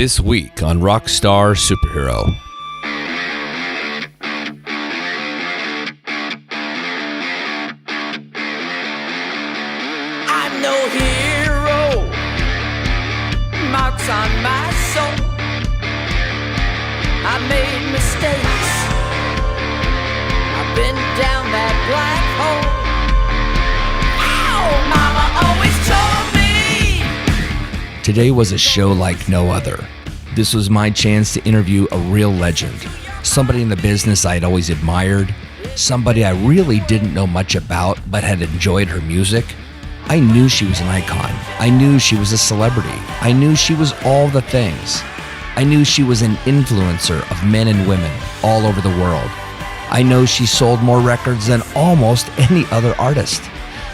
This week on Rockstar Superhero. I'm no hero, marks on my soul. I made mistakes, I've been down that black hole. Ow, mama always told me. Today was a show like no other. This was my chance to interview a real legend, somebody in the business I'd always admired, somebody I really didn't know much about but had enjoyed her music. I knew she was an icon. I knew she was a celebrity. I knew she was all the things. I knew she was an influencer of men and women all over the world. I know she sold more records than almost any other artist.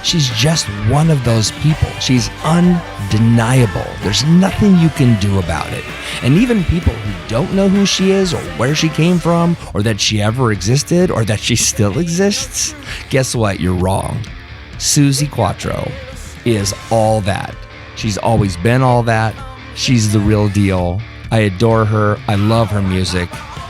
She's just one of those people. She's undeniable. There's nothing you can do about it. And even people who don't know who she is or where she came from or that she ever existed or that she still exists, guess what? You're wrong. Suzi Quatro is all that. She's always been all that. She's the real deal. I adore her. I love her music.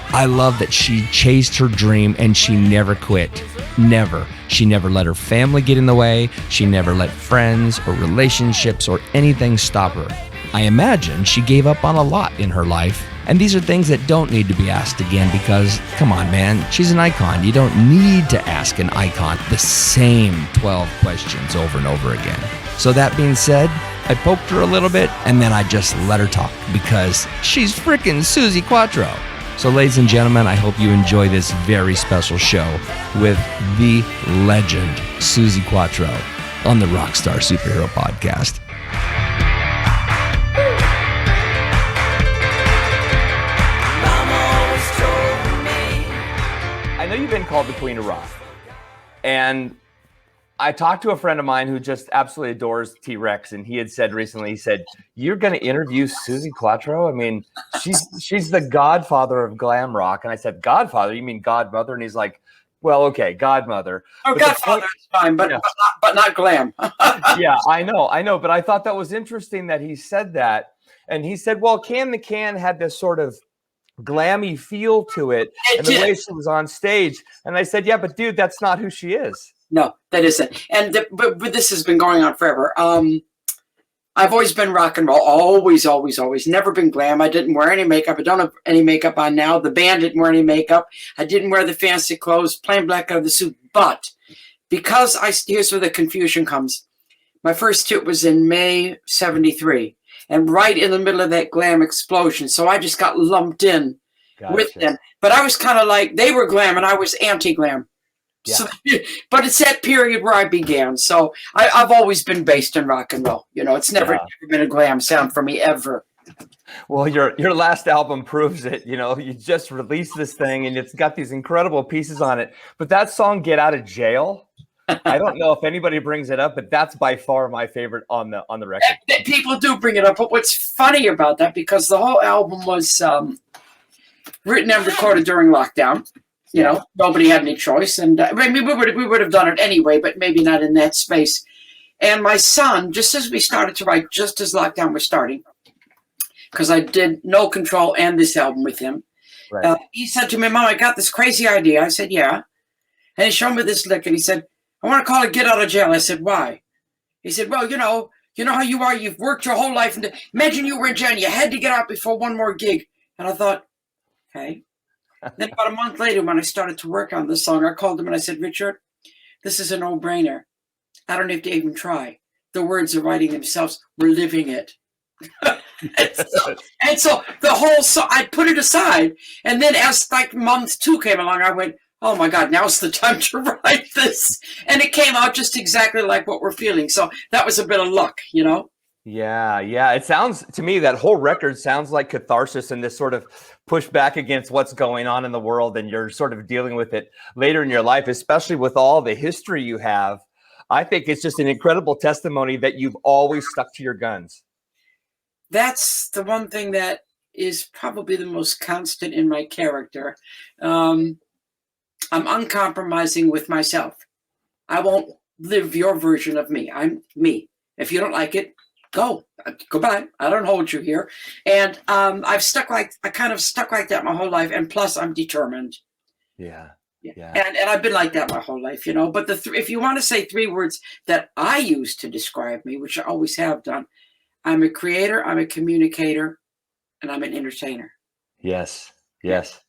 I love that she chased her dream and she never quit. Never. She never let her family get in the way. She never let friends or relationships or anything stop her. I imagine she gave up on a lot in her life. And these are things that don't need to be asked again because, come on, man, she's an icon. You don't need to ask an icon the same 12 questions over and over again. So that being said, I poked her a little bit and then I just let her talk because she's freaking Suzi Quatro. So ladies and gentlemen, I hope you enjoy this very special show with the legend Suzi Quatro on the Rockstar Superhero Podcast. I know you've been called the Queen of Rock, and I talked to a friend of mine who just absolutely adores T-Rex, and he had said recently, he said, "You're going to interview Suzi Quatro? I mean, she's the godfather of glam rock." And I said, "Godfather? You mean godmother?" And he's like, "Well, okay, godmother." Oh, but godfather is fine, but not glam. Yeah, I know. But I thought that was interesting that he said that. And he said, well, Can the Can had this sort of glammy feel to it and the way she was on stage. And I said, yeah, but dude, that's not who she is. No, that isn't. And but this has been going on forever. I've always been rock and roll. Always. Never been glam. I didn't wear any makeup. I don't have any makeup on now. The band didn't wear any makeup. I didn't wear the fancy clothes, plain black out of the suit. But because here's where the confusion comes. My first tour was in May 73. And right in the middle of that glam explosion. So I just got lumped in with them. But I was kind of like, they were glam and I was anti-glam. Yeah. So, but it's that period where I began. So I've always been based in rock and roll. You know, it's never been a glam sound for me ever. Well, your last album proves it. You know, you just released this thing and it's got these incredible pieces on it. But that song, Get Out of Jail, I don't know if anybody brings it up, but that's by far my favorite on the record. People do bring it up. But what's funny about that, because the whole album was written and recorded during lockdown. You know, nobody had any choice. And I mean, we would have done it anyway, but maybe not in that space. And my son, just as we started to write, just as lockdown was starting, because I did No Control and this album with him, he said to me, "Mom, I got this crazy idea." I said, "Yeah." And he showed me this lick and he said, "I want to call it Get Out of Jail." I said, "Why?" He said, "Well, you know how you are. You've worked your whole life. And imagine you were in jail and you had to get out before one more gig." And I thought, okay. Then about a month later, when I started to work on this song, I called him and I said, "Richard, this is a no-brainer. I don't have to even try. The words are writing themselves. We're living it." and so the whole song, I put it aside. And then as like month 2 came along, I went, oh my God, now's the time to write this. And it came out just exactly like what we're feeling. So that was a bit of luck, you know? Yeah. It sounds to me, that whole record sounds like catharsis and this sort of push back against what's going on in the world. And you're sort of dealing with it later in your life, especially with all the history you have. I think it's just an incredible testimony that you've always stuck to your guns. That's the one thing that is probably the most constant in my character. I'm uncompromising with myself. I won't live your version of me. I'm me. If you don't like it, go. Goodbye. I don't hold you here. And I kind of stuck like that my whole life. And plus, I'm determined. Yeah. Yeah. And I've been like that my whole life, But if you want to say 3 words that I use to describe me, which I always have done, I'm a creator, I'm a communicator, and I'm an entertainer. Yes. Yes.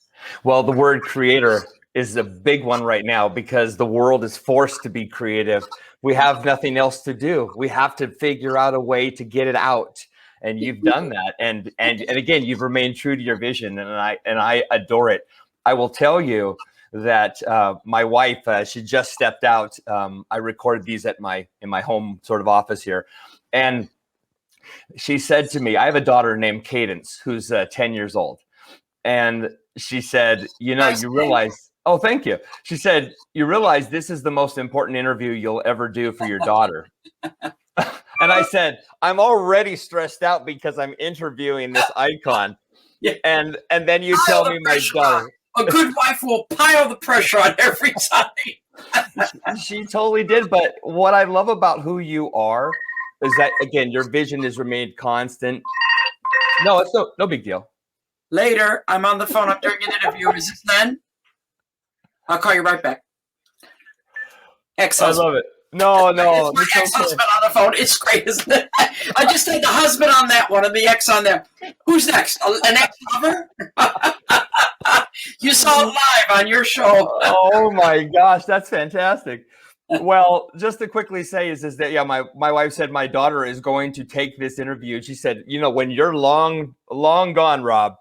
Well, the word creator is a big one right now because the world is forced to be creative. We have nothing else to do. We have to figure out a way to get it out. And you've done that. And again, you've remained true to your vision. And I adore it. I will tell you that my wife, she just stepped out. I recorded these in my home sort of office here. And she said to me, I have a daughter named Cadence, who's 10 years old. And she said, you realize, oh, thank you. She said, you realize this is the most important interview you'll ever do for your daughter. And I said, I'm already stressed out because I'm interviewing this icon. Yeah. And then you tell me my daughter. A good wife will pile the pressure on every time. She totally did. But what I love about who you are is that, again, your vision has remained constant. No, it's no big deal. Later, I'm on the phone. I'm doing an interview. Is this Len? I'll call you right back. Ex-husband. I love it. No. It's my ex-husband on the phone. It's great, isn't it? I just had the husband on that one and the ex on there. Who's next? An ex-lover? You saw it live on your show. Oh my gosh, that's fantastic. Well, just to quickly say is that, yeah, my wife said my daughter is going to take this interview. She said, when you're long gone, Rob,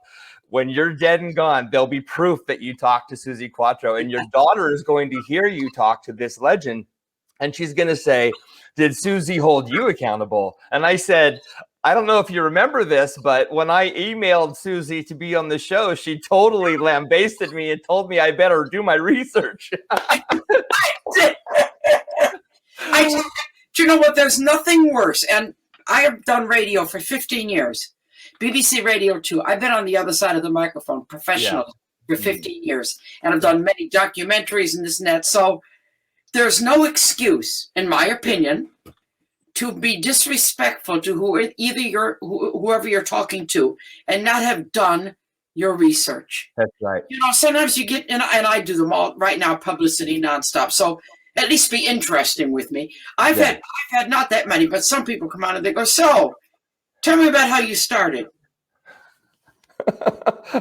when you're dead and gone, there'll be proof that you talked to Suzi Quatro, and your daughter is going to hear you talk to this legend. And she's going to say, did Suzi hold you accountable? And I said, I don't know if you remember this, but when I emailed Suzi to be on the show, she totally lambasted me and told me I better do my research. Do you know what? There's nothing worse. And I have done radio for 15 years. BBC Radio too. I've been on the other side of the microphone professionally for 15 years. And I've done many documentaries and this and that. So there's no excuse, in my opinion, to be disrespectful to whoever you're talking to and not have done your research. That's right. Sometimes you get, and I do them all right now, publicity nonstop. So at least be interesting with me. I've had not that many, but some people come on and they go, so tell me about how you started.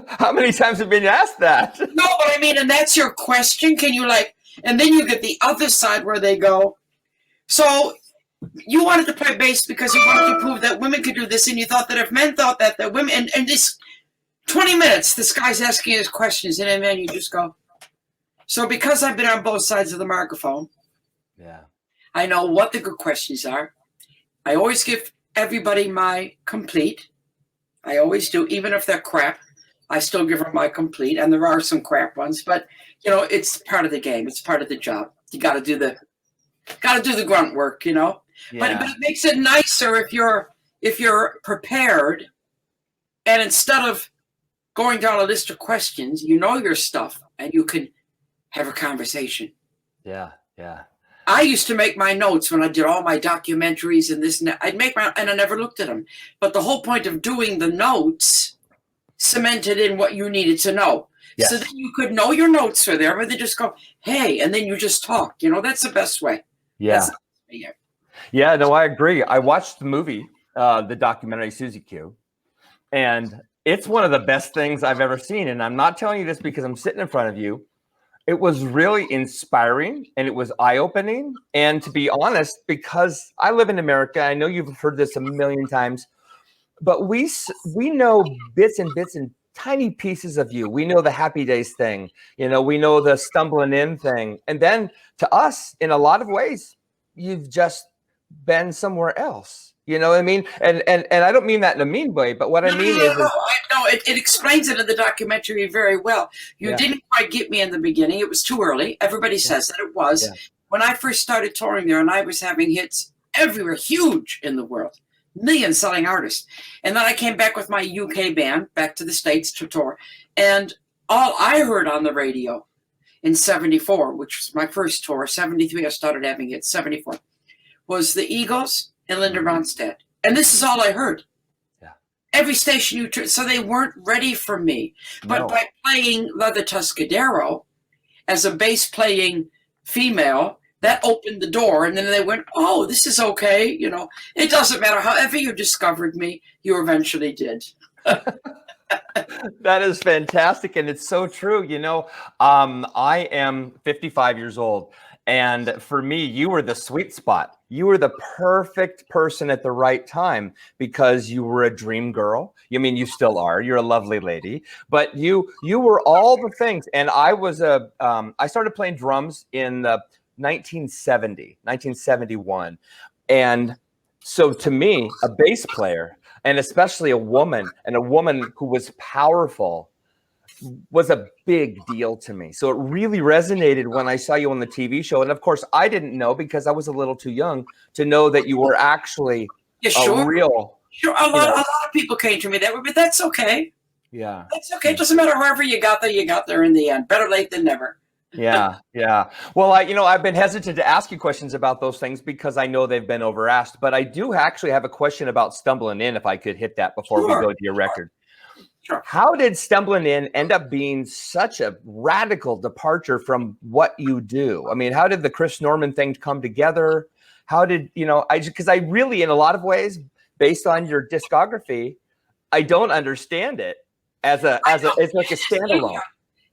How many times have you been asked that? No, but I mean, and that's your question. Can you and then you get the other side where they go, so you wanted to play bass because you wanted to prove that women could do this, and you thought that if men thought that women, and this 20 minutes, this guy's asking his questions, and then you just go, so because I've been on both sides of the microphone, I know what the good questions are. I always give everybody my complete. I always do, even if they're crap. I still give them my complete, and there are some crap ones, but it's part of the game. It's part of the job. You got to do the grunt work, But it makes it nicer if you're prepared, and instead of going down a list of questions, your stuff, and you can have a conversation. Yeah. I used to make my notes when I did all my documentaries and this and that. I'd make and I never looked at them. But the whole point of doing the notes cemented in what you needed to know. Yes. So that you could know your notes are there, but they just go, hey, and then you just talk. That's the best way. Yeah. Yeah, no, I agree. I watched the movie, the documentary Suzi Q, and it's one of the best things I've ever seen. And I'm not telling you this because I'm sitting in front of you. It was really inspiring and it was eye-opening. And to be honest, because I live in America, I know you've heard this a million times, but we know bits and tiny pieces of you. We know the Happy Days thing. We know the Stumblin In thing. And then to us, in a lot of ways, you've just been somewhere else. You know what I mean? And I don't mean that in a mean way, but what I mean is it explains it in the documentary very well. You didn't quite get me in the beginning. It was too early. Everybody says that it was. Yeah. When I first started touring there, and I was having hits everywhere, huge in the world, million-selling artists. And then I came back with my UK band, back to the States to tour. And all I heard on the radio in 74, which was my first tour, 73 I started having hits, 74, was the Eagles and Linda Ronstadt. And this is all I heard. Yeah. Every station you turn, so they weren't ready for me. But No. by playing Leather Tuscadero as a bass playing female, that opened the door, and then they went, oh, this is okay. You know, it doesn't matter. However you discovered me, you eventually did. That is fantastic, and it's so true. You know, I am 55 years old, and for me, you were the sweet spot. You were the perfect person at the right time because you were a dream girl. I mean, you still are. You're a lovely lady, but you were all the things. And I was I started playing drums in 1971, and so to me, a bass player, and especially a woman, and a woman who was powerful, was a big deal to me. So it really resonated when I saw you on the TV show. And of course, I didn't know, because I was a little too young to know that you were actually a real. Sure, a lot of people came to me that way, but that's okay. Yeah, that's okay. It doesn't matter. However you got there in the end. Better late than never. Yeah. Well, I've been hesitant to ask you questions about those things because I know they've been over asked, but I do actually have a question about Stumblin In, if I could hit that before we go to your record. Sure. How did Stumblin In end up being such a radical departure from what you do? I mean, how did the Chris Norman thing come together? How did, because I really, in a lot of ways, based on your discography, I don't understand it as it's like a standalone.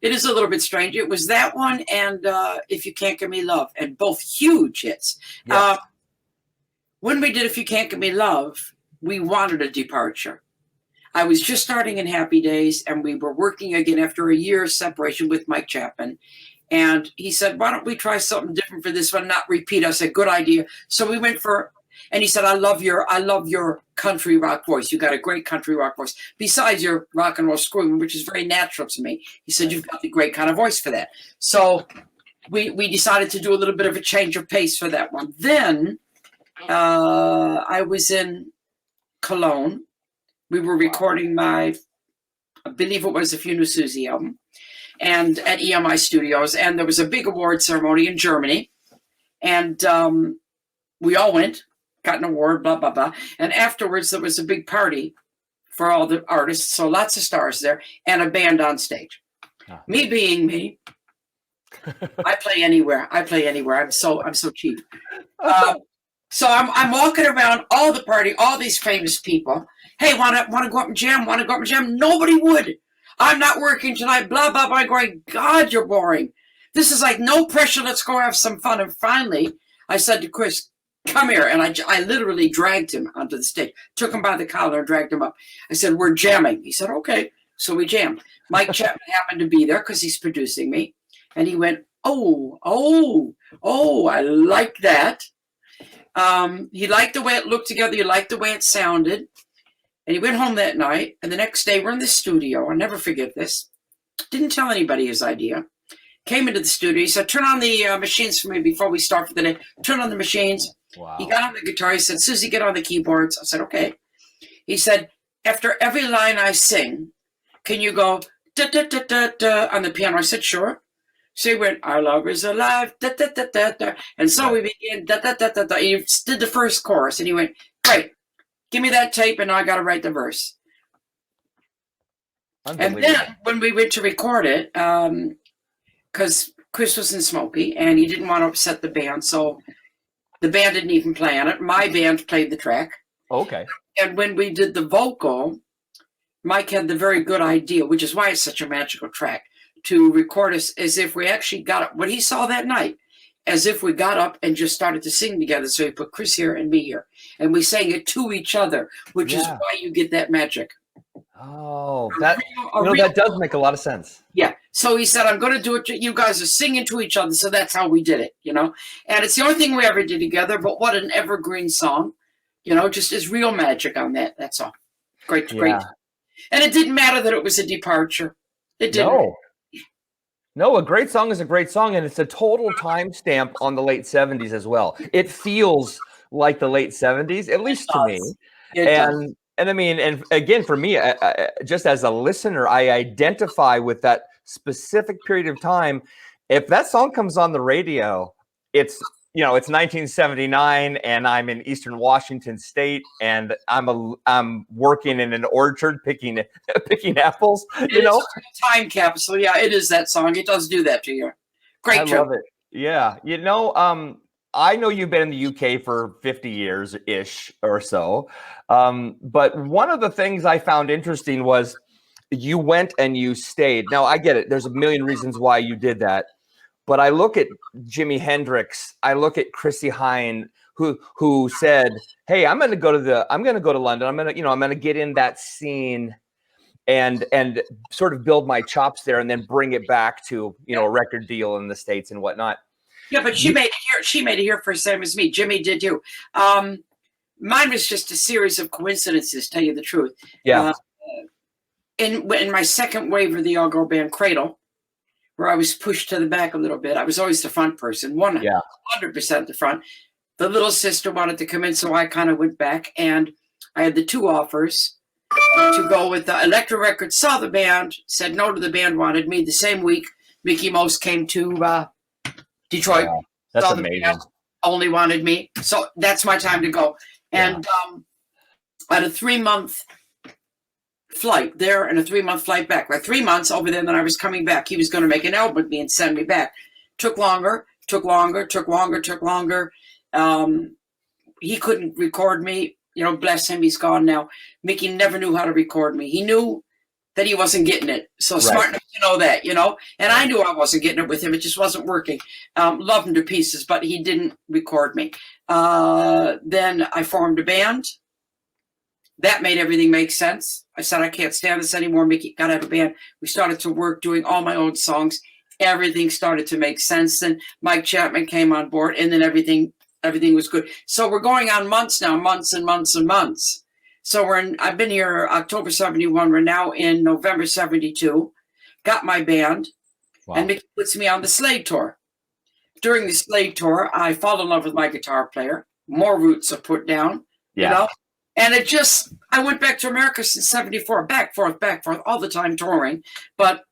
It is a little bit strange. It was that one and If You Can't Give Me Love, and both huge hits. Yes. When we did If You Can't Give Me Love, we wanted a departure. I was just starting in Happy Days, and we were working again after a year's separation with Mike Chapman. And he said, why don't we try something different for this one, not repeat? I said, good idea. So we went and he said, I love your country rock voice. You got a great country rock voice. Besides your rock and roll screaming, which is very natural to me. He said, you've got the great kind of voice for that. So we decided to do a little bit of a change of pace for that one. Then I was in Cologne. We were recording I believe it was the Funeral Suzi album, and at EMI Studios. And there was a big award ceremony in Germany. And we all went. Got an award, blah, blah, blah. And afterwards, there was a big party for all the artists. So lots of stars there and a band on stage. Oh. Me being me, I play anywhere. I'm so cheap. So I'm walking around all the party, all these famous people. Hey, want to go up and jam? Want to go up and jam? Nobody would. I'm not working tonight, blah, blah, blah. I'm going, God, you're boring. This is like no pressure. Let's go have some fun. And finally, I said to Chris, come here. And I literally dragged him onto the stage, took him by the collar and dragged him up. I said, we're jamming. He said, okay. So we jammed. Mike Chapman happened to be there because he's producing me. And he went, oh, I like that. He liked the way it looked together. He liked the way it sounded. And he went home that night. And the next day we're in the studio. I'll never forget this. Didn't tell anybody his idea. Came into the studio. He said, turn on the machines for me before we start for the day. Turn on the machines. Wow. He got on the guitar. He said, Suzi, get on the keyboards. I said, okay. He said, after every line I sing, can you go da da da da da on the piano? I said, sure. So he went, our love is alive, da da da da da. And so we began da da da da da. He did the first chorus and he went, great, give me that tape and I got to write the verse. And then when we went to record it, because Chris was in Smokey and he didn't want to upset the band, so the band didn't even play on it. My band played the track. Okay. And when we did the vocal, Mike had the very good idea, which is why it's such a magical track, to record us as if we actually got up, what he saw that night, as if we got up and just started to sing together. So he put Chris here and me here. And we sang it to each other, which is why you get that magic. Oh, that does make a lot of sense. Yeah. So he said, I'm going to do it. You guys are singing to each other. So that's how we did it, And it's the only thing we ever did together. But what an evergreen song, just is real magic on that. That's all. Great. And it didn't matter that it was a departure. It didn't. No, a great song is a great song. And it's a total timestamp on the late 70s as well. It feels like the late 70s, at least to me. And I mean, and again, for me, just as a listener, I identify with that specific period of time. If that song comes on the radio, it's it's 1979 and I'm in Eastern Washington State and I'm working in an orchard picking apples, It's a time capsule. Yeah, it is that song. It does do that to you. Great I tune. love it. Yeah. I know you've been in the UK for 50 years ish or so. But one of the things I found interesting was you went and you stayed. Now I get it. There's a million reasons why you did that. But I look at Jimi Hendrix, I look at Chrissie Hynde, who said, "Hey, I'm going to go to London. I'm going to get in that scene and sort of build my chops there, and then bring it back to a record deal in the States and whatnot." Yeah, but she made it here. She made it here for the same as me. Jimmy did too. Mine was just a series of coincidences. Tell you the truth. Yeah. In my second wave of the all-girl band Cradle, where I was pushed to the back a little bit. I was always the front person, 100% the front. The little sister wanted to come in, so I kind of went back, and I had the two offers to go with the Elektra Records. Saw the band, said no to the band, wanted me. The same week, Mickie Most came to Detroit. Wow. That's amazing. Only wanted me, so that's my time to go. And I had a 3-month flight there and a 3-month flight back. Like 3 months over there, then I was coming back. He was going to make an album with me and send me back. Took longer. He couldn't record me. Bless him, he's gone now. Mickie never knew how to record me. He knew that he wasn't getting it. So smart enough to know that, And I knew I wasn't getting it with him. It just wasn't working. Loved him to pieces, but he didn't record me. Then I formed a band. That made everything make sense. I said, I can't stand this anymore. Mickie, gotta have a band. We started to work doing all my own songs. Everything started to make sense. Then Mike Chapman came on board, and then everything was good. So we're going on months now, months and months and months. So I've been here October 71. We're now in November 72. Got my band, and Mickie puts me on the Slade tour. During the Slade tour, I fall in love with my guitar player. More roots are put down, And I went back to America since 74, back, forth, all the time touring. But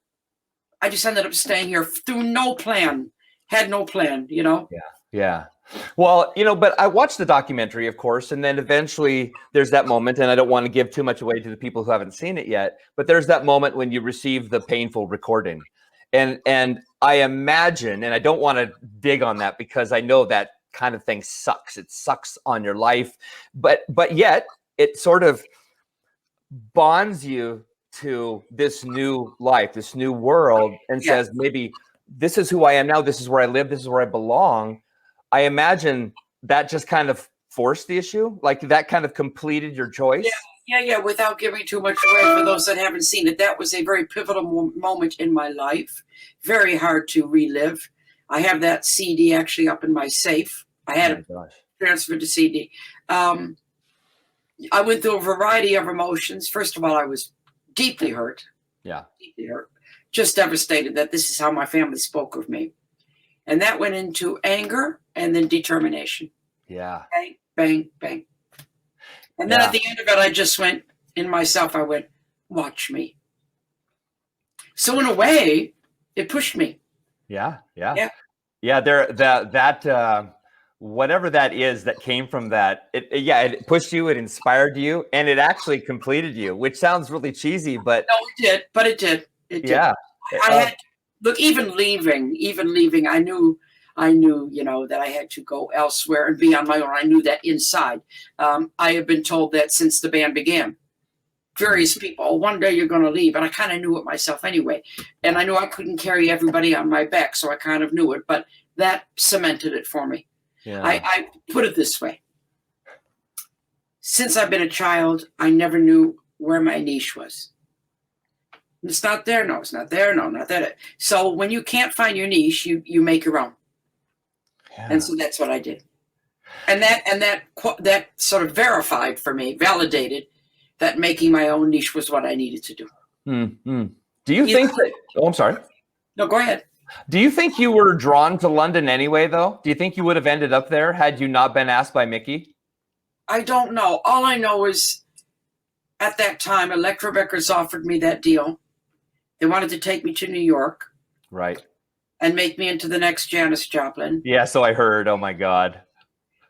I just ended up staying here through no plan. Had no plan, Yeah. Well, but I watched the documentary, of course, and then eventually there's that moment, and I don't want to give too much away to the people who haven't seen it yet, but there's that moment when you receive the painful recording. And I imagine, and I don't want to dig on that because I know that kind of thing sucks. It sucks on your life, but yet it sort of bonds you to this new life, this new world, and says, maybe this is who I am now. This is where I live. This is where I belong. I imagine that just kind of forced the issue, like that kind of completed your choice. Yeah. Without giving too much away for those that haven't seen it, that was a very pivotal moment in my life. Very hard to relive. I have that CD actually up in my safe. I had it transferred to CD. I went through a variety of emotions. First of all, I was deeply hurt. Yeah. Deeply hurt. Just devastated that this is how my family spoke of me. And that went into anger and then determination. Yeah. Bang, bang, bang. And then at the end of it, I just went in myself. I went, watch me. So in a way, it pushed me. Yeah. That whatever that is that came from that, it pushed you, it inspired you, and it actually completed you, which sounds really cheesy, but no, it did. But it did. It did. Yeah. I had look. Even leaving, I knew, that I had to go elsewhere and be on my own. I knew that inside. I have been told that since the band began. Various people, one day you're going to leave. And I kind of knew it myself anyway. And I knew I couldn't carry everybody on my back. So I kind of knew it. But that cemented it for me. Yeah. I put it this way. Since I've been a child, I never knew where my niche was. It's not there. No, it's not there. No, not that. So when you can't find your niche, you make your own. Yeah. And so that's what I did. And that sort of verified for me, validated that making my own niche was what I needed to do. Mm-hmm. Do you think that, I'm sorry. No, go ahead. Do you think you were drawn to London anyway, though? Do you think you would have ended up there had you not been asked by Mickie? I don't know. All I know is at that time, Elektra Records offered me that deal. They wanted to take me to New York. Right. and make me into the next Janis Joplin. Yeah, so I heard. Oh my God.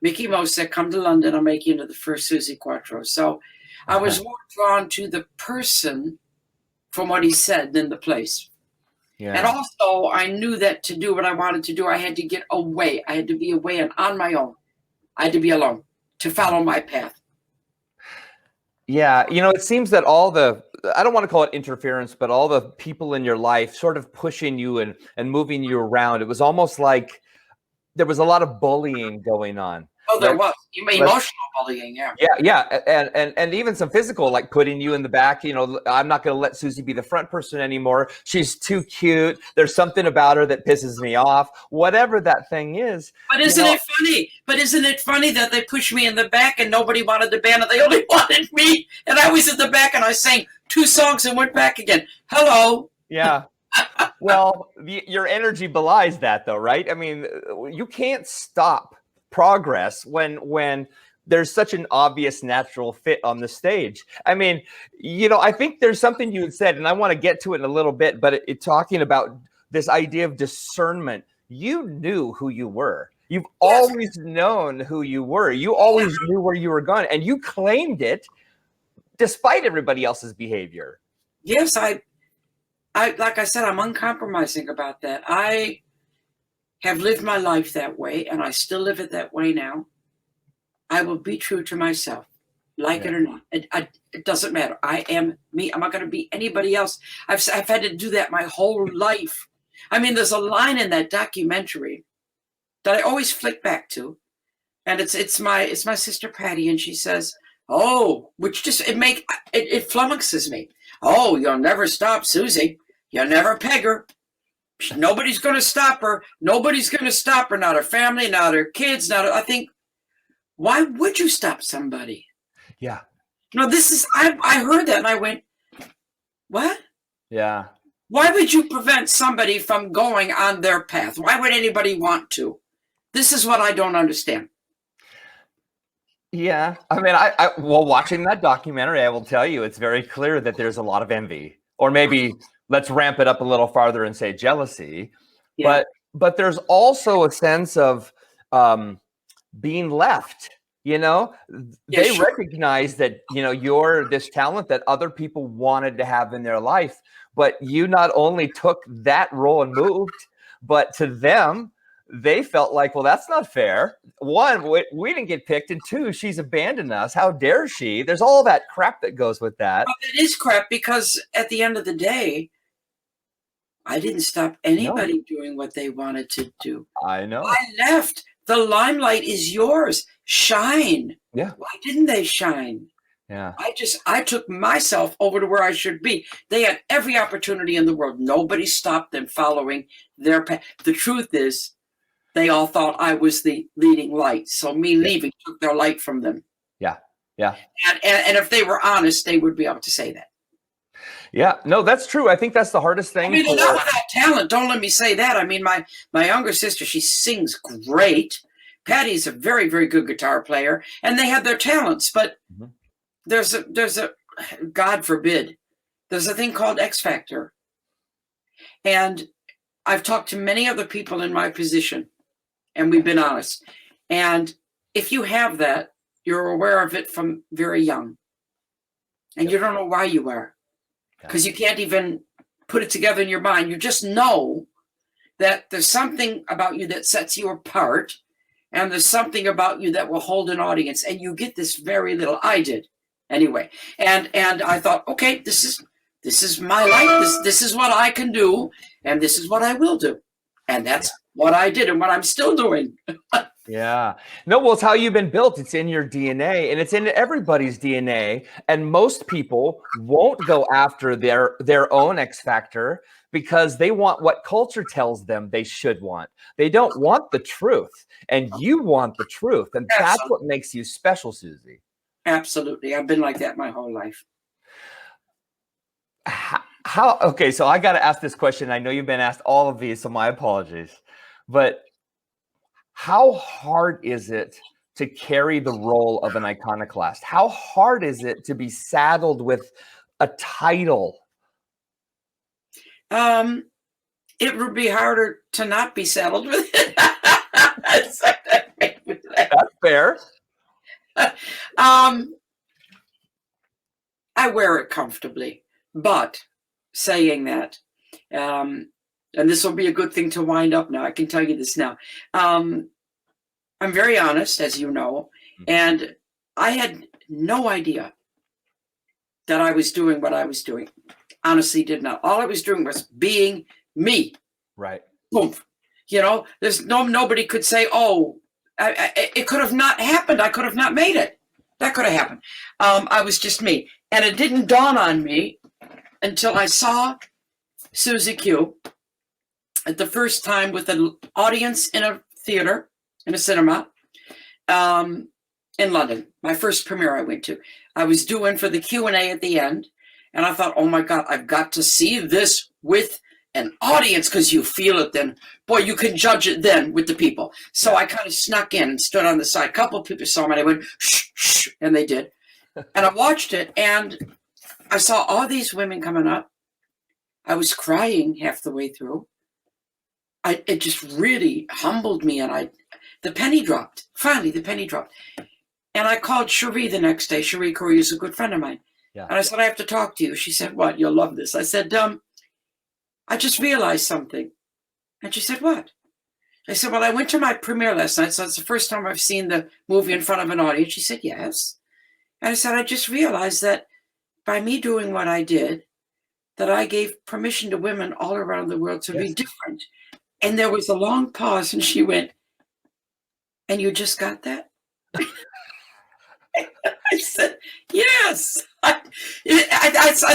Mickie Most said, come to London, I'll make you into the first Suzi Quatro. So I was more drawn to the person from what he said than the place. Yeah. And also, I knew that to do what I wanted to do, I had to get away. I had to be away and on my own. I had to be alone to follow my path. Yeah, it seems that all the, I don't want to call it interference, but all the people in your life sort of pushing you and moving you around. It was almost like there was a lot of bullying going on. Oh, there was emotional bullying, yeah. Yeah, and even some physical, like putting you in the back. I'm not going to let Suzi be the front person anymore. She's too cute. There's something about her that pisses me off. Whatever that thing is. But isn't it funny? But isn't it funny that they pushed me in the back and nobody wanted the band and they only wanted me? And I was in the back and I sang 2 songs and went back again. Hello. Yeah. Well, your energy belies that, though, right? I mean, you can't stop progress when there's such an obvious natural fit on the stage. I mean, I think there's something you had said, and I want to get to it in a little bit, but it talking about this idea of discernment. You knew who you were. You've always known who you were. You always knew where you were going, and you claimed it despite everybody else's behavior. Yes, I like I said, I'm uncompromising about that. I have lived my life that way, and I still live it that way now. I will be true to myself, like it or not. It doesn't matter. I am me. I'm not going to be anybody else. I've had to do that my whole life. I mean, there's a line in that documentary that I always flick back to, and it's my sister Patty, and she says, "Oh," which just it flummoxes me. "Oh, you'll never stop Suzi. You'll never peg her. Nobody's going to stop her. Nobody's going to stop her. Not her family, not her kids, I think, why would you stop somebody?" Yeah. No, I heard that and I went, what? Yeah. Why would you prevent somebody from going on their path? Why would anybody want to? This is what I don't understand. Yeah. I mean, well, watching that documentary, I will tell you, it's very clear that there's a lot of envy, or maybe let's ramp it up a little farther and say jealousy. Yeah. But there's also a sense of being left. They recognize that you're this talent that other people wanted to have in their life, but you not only took that role and moved, but to them, they felt like, well, that's not fair. 1, we didn't get picked, and 2, she's abandoned us. How dare she? There's all that crap that goes with that. Well, it is crap, because at the end of the day, I didn't stop anybody doing what they wanted to do. I know. I left. The limelight is yours. Shine. Yeah. Why didn't they shine? Yeah. I took myself over to where I should be. They had every opportunity in the world. Nobody stopped them following their path. The truth is, they all thought I was the leading light. So me leaving took their light from them. Yeah. Yeah. And if they were honest, they would be able to say that. Yeah, no, that's true. I think that's the hardest thing. I mean, they're not without talent. Don't let me say that. I mean, my younger sister, she sings great. Patty's a very, very good guitar player, and they have their talents. But there's a God forbid, there's a thing called X Factor. And I've talked to many other people in my position, and we've been honest. And if you have that, you're aware of it from very young. And you don't know why you are. Because you can't even put it together in your mind. You just know that there's something about you that sets you apart, and there's something about you that will hold an audience, and you get this very little. I did anyway, and I thought, okay, this is my life. This is what I can do, and this is what I will do, and that's what I did and what I'm still doing. Yeah. No, well, it's how you've been built. It's in your DNA, and it's in everybody's DNA. And most people won't go after their own X factor because they want what culture tells them they should want. They don't want the truth, and you want the truth. And that's what makes you special, Suzi. Absolutely. I've been like that my whole life. Okay, so I got to ask this question. I know you've been asked all of these, so my apologies. But how hard is it to carry the role of an iconoclast? How hard is it to be saddled with a title? it would be harder to not be saddled with it. That's fair. I wear it comfortably, but saying that, and this will be a good thing to wind up now. I can tell you this now. I'm very honest, as you know, and I had no idea that I was doing what I was doing. Honestly, did not. All I was doing was being me. Right. Boom. You know, there's nobody could say, oh, it could have not happened. I could have not made it. That could have happened. I was just me. And it didn't dawn on me until I saw Suzi Q at the first time with an audience in a theater, in a cinema, in London. My first premiere I went to. I was doing for the Q&A at the end. And I thought, oh my God, I've got to see this with an audience, because you feel it then. Boy, you can judge it then with the people. So I kind of snuck in and stood on the side. A couple of people saw me and I went, shh, shh, and they did. And I watched it and I saw all these women coming up. I was crying half the way through. It just really humbled me, and the penny dropped. Finally, the penny dropped. And I called Cherie the next day. Cherie Corey is a good friend of mine. Yeah. And I said, I have to talk to you. She said, what? You'll love this. I said, I just realized something. And she said, what? I said, well, I went to my premiere last night, so it's the first time I've seen the movie in front of an audience. She said, yes. And I said, I just realized that by me doing what I did, that I gave permission to women all around the world to be different. And there was a long pause, and she went, and you just got that? I said, yes. I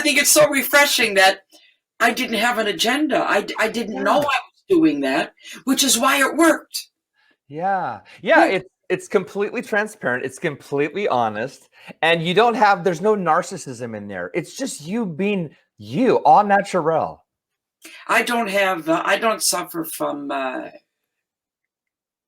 think it's so refreshing that I didn't have an agenda. I didn't know I was doing that, which is why it worked. Yeah. It's completely transparent. It's completely honest. And there's no narcissism in there. It's just you being you, all natural. I don't suffer from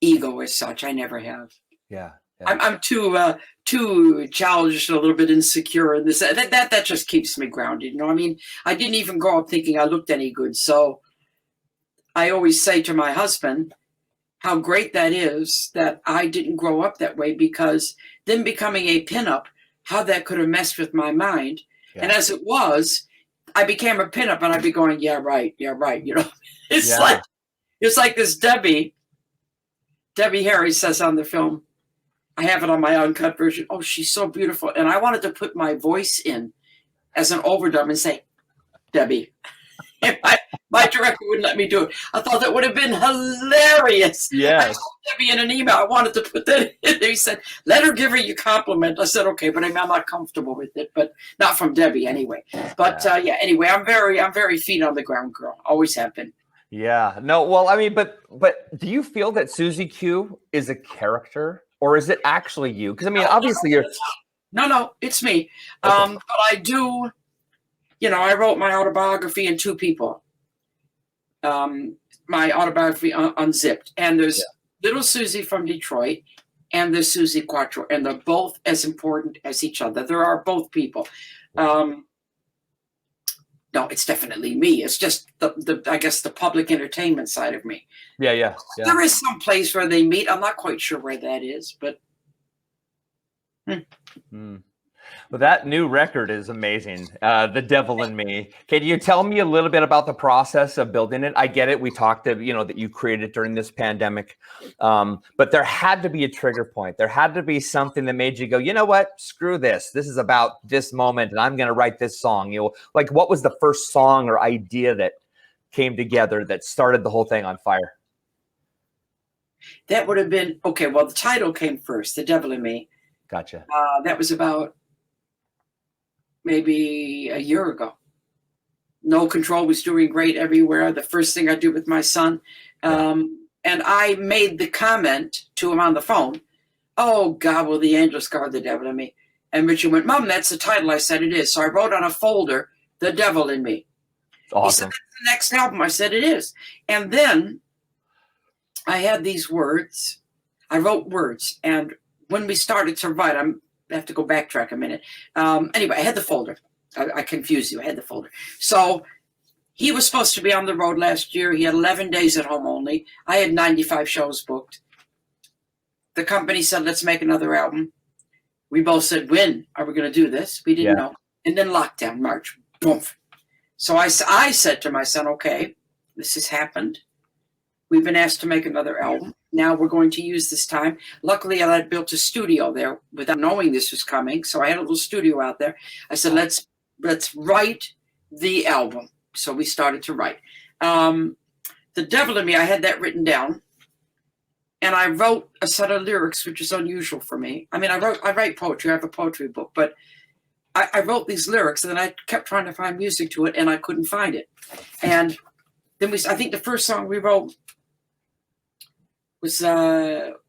ego as such. I never have. Yeah. I'm too childish, a little bit insecure, and this that just keeps me grounded. You know, I mean, I didn't even grow up thinking I looked any good. So I always say to my husband how great that is that I didn't grow up that way, because then becoming a pinup, how that could have messed with my mind. Yeah. And as it was, I became a pinup, and I'd be going, yeah, right. You know, it's like this Debbie Harry says on the film. I have it on my uncut version. Oh, she's so beautiful. And I wanted to put my voice in as an overdub and say, Debbie. And my director wouldn't let me do it. I thought that would have been hilarious. Yes. I told Debbie in an email, I wanted to put that in there. He said, let her give her your compliment. I said, okay, but I'm not comfortable with it, but not from Debbie anyway. But anyway, I'm very feet on the ground girl. Always have been. Yeah. No, well, I mean, but do you feel that Suzi Q is a character? Or is it actually you? Because I mean, obviously you're. No, it's me. Okay. But I do. You know, I wrote my autobiography in two people. My autobiography unzipped, and there's little Suzi from Detroit, and there's Suzi Quatro, and they're both as important as each other. There are both people. No, it's definitely me. It's just I guess the public entertainment side of me. Yeah. There is some place where they meet. I'm not quite sure where that is, but. Well, that new record is amazing. The Devil in Me. Can you tell me a little bit about the process of building it? I get it. We talked that you created during this pandemic, but there had to be a trigger point. There had to be something that made you go, you know what? Screw this. This is about this moment, and I'm going to write this song. Like what was the first song or idea that came together that started the whole thing on fire? That would have been okay. Well, the title came first, "The Devil in Me." Gotcha. That was about maybe a year ago. No Control was doing great everywhere. The first thing I did with my son. And I made the comment to him on the phone, oh, God, will the angels guard the devil in me? And Richard went, Mom, that's the title. I said, it is. So I wrote on a folder, The Devil in Me. Awesome. He said, that's the next album. I said, it is. And then I had these words. I wrote words. And when we started to write, I have to go backtrack a minute. Anyway, I had the folder. I confused you. I had the folder. So he was supposed to be on the road last year. He had 11 days at home only. I had 95 shows booked. The company said, let's make another album. We both said, when are we going to do this? We didn't know. And then lockdown, March, boom. So I said to my son, okay, this has happened. We've been asked to make another album. Now we're going to use this time. Luckily, I had built a studio there without knowing this was coming. So I had a little studio out there. I said, let's write the album. So we started to write. The Devil in Me, I had that written down. And I wrote a set of lyrics, which is unusual for me. I mean, I write poetry. I have a poetry book. But I wrote these lyrics, and then I kept trying to find music to it, and I couldn't find it. And then I think the first song we wrote was,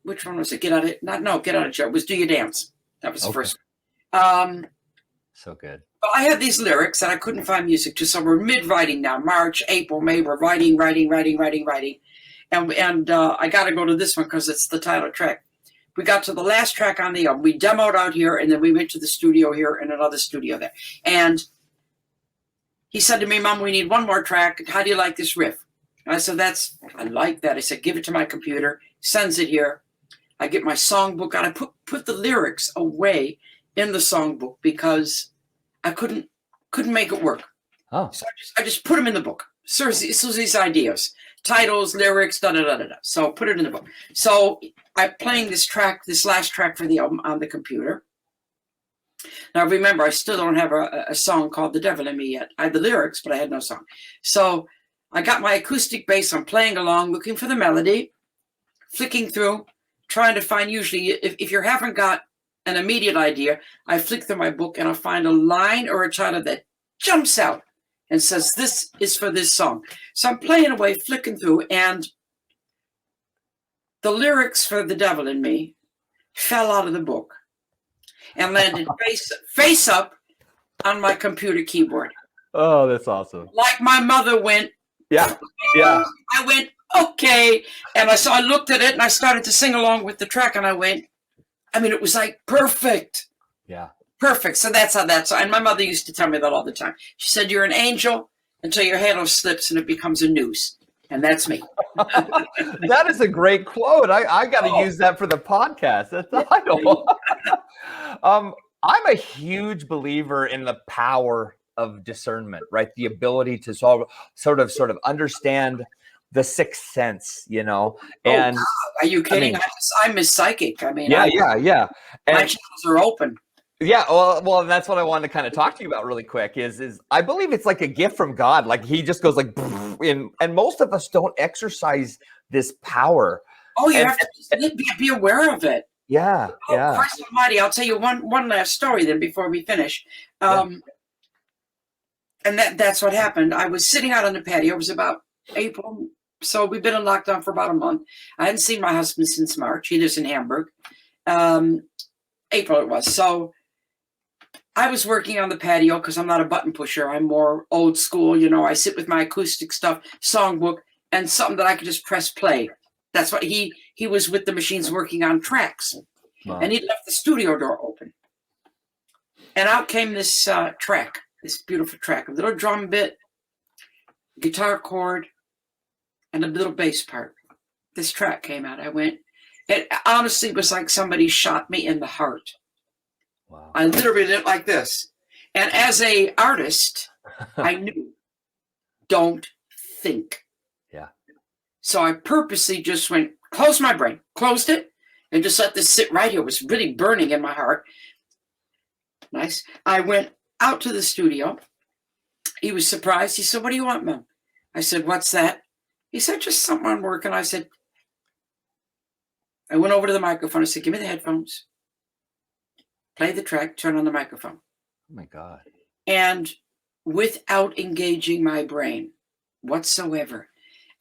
which one was it? Get Out of Jail. It was Do You Dance. That was the first one. So good. Well, I had these lyrics and I couldn't find music to, so we're mid-writing now. March, April, May, we're writing. And I got to go to this one because it's the title track. We got to the last track on the album. We demoed out here, and then we went to the studio here and another studio there. And he said to me, Mom, we need one more track. How do you like this riff? And I said, I like that. I said, give it to my computer. Sends it here. I get my songbook out. I put the lyrics away in the songbook because I couldn't make it work. Oh. So I just put them in the book. Suzi's ideas, titles, lyrics, da-da-da-da-da. So put it in the book. So I'm playing this last track for the album on the computer. Now, remember, I still don't have a song called The Devil in Me yet. I had the lyrics, but I had no song. So I got my acoustic bass. I'm playing along, looking for the melody, flicking through, trying to find, usually, if you haven't got an immediate idea, I flick through my book and I'll find a line or a title that jumps out and says, this is for this song. So I'm playing away, flicking through, and the lyrics for The Devil in Me fell out of the book and landed face up on my computer keyboard. Oh, that's awesome. Like my mother went, yeah. I went, okay. And I looked at it and I started to sing along with the track, and I went, it was like perfect. Yeah. Perfect. So that's how that's. And my mother used to tell me that all the time. She said, you're an angel until your handle slips and it becomes a noose. And that's me. That is a great quote. I got to use that for the podcast. That's the title. I'm a huge believer in the power of discernment, right? The ability to sort of understand the sixth sense, And God, are you kidding? I'm a psychic. Yeah. And my channels are open. Yeah, well, that's what I wanted to kind of talk to you about really quick is I believe it's like a gift from God. Like he just goes like, and most of us don't exercise this power. Oh, you have to be aware of it. Yeah, yeah. Christ Almighty, I'll tell you one last story then before we finish. And that's what happened. I was sitting out on the patio. It was about April. So we've been in lockdown for about a month. I hadn't seen my husband since March. He lives in Hamburg. April it was. So I was working on the patio because I'm not a button pusher. I'm more old school. I sit with my acoustic stuff, songbook, and something that I could just press play. That's what he was with the machines working on tracks. Wow. And he left the studio door open. And out came this track, this beautiful track, a little drum bit, guitar chord, and a little bass part. This track came out. It honestly was like somebody shot me in the heart. Wow. I literally did it like this. And as an artist, I knew, don't think. Yeah. So I purposely just closed my brain, closed it, and just let this sit right here. It was really burning in my heart. Nice. I went out to the studio. He was surprised. He said, what do you want, Mom? I said, what's that? He said, just something on work. And I went over to the microphone. I said, give me the headphones. Play the track, turn on the microphone. Oh, my God. And without engaging my brain whatsoever,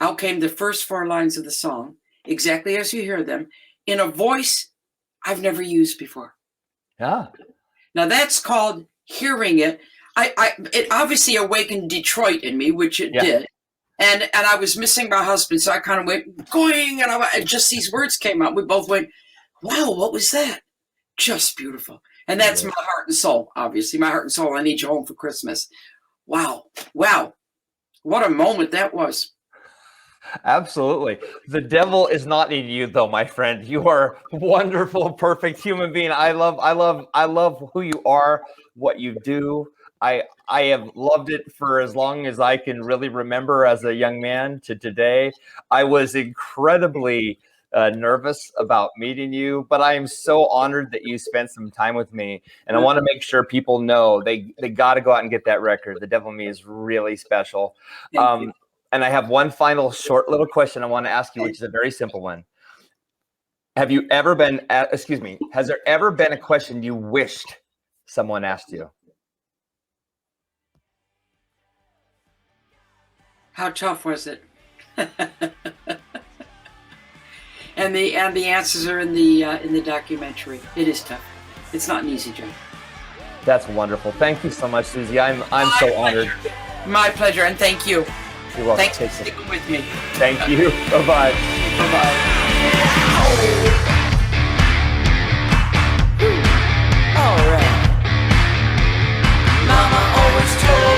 out came the first 4 lines of the song, exactly as you hear them, in a voice I've never used before. Yeah. Now, that's called hearing it. It obviously awakened Detroit in me, which it did. And I was missing my husband, so I kind of went, going, and just these words came out. We both went, wow, what was that? Just beautiful. And that's my heart and soul, obviously. My heart and soul, I Need You Home for Christmas. Wow. What a moment that was. Absolutely. The devil is not in you, though, my friend. You are a wonderful, perfect human being. I love who you are, what you do. I have loved it for as long as I can really remember as a young man to today. I was incredibly nervous about meeting you, but I am so honored that you spent some time with me. And I want to make sure people know they got to go out and get that record. The Devil in Me is really special. And I have one final short little question I want to ask you, which is a very simple one. Have you ever been, has there ever been a question you wished someone asked you? How tough was it? and the answers are in the documentary. It is tough. It's not an easy job. That's wonderful. Thank you so much, Suzi. I'm so honored. My pleasure, and thank you. You're welcome. Thanks for sticking with me. Thank you. Bye-bye. Bye-bye. Alright. Mama always told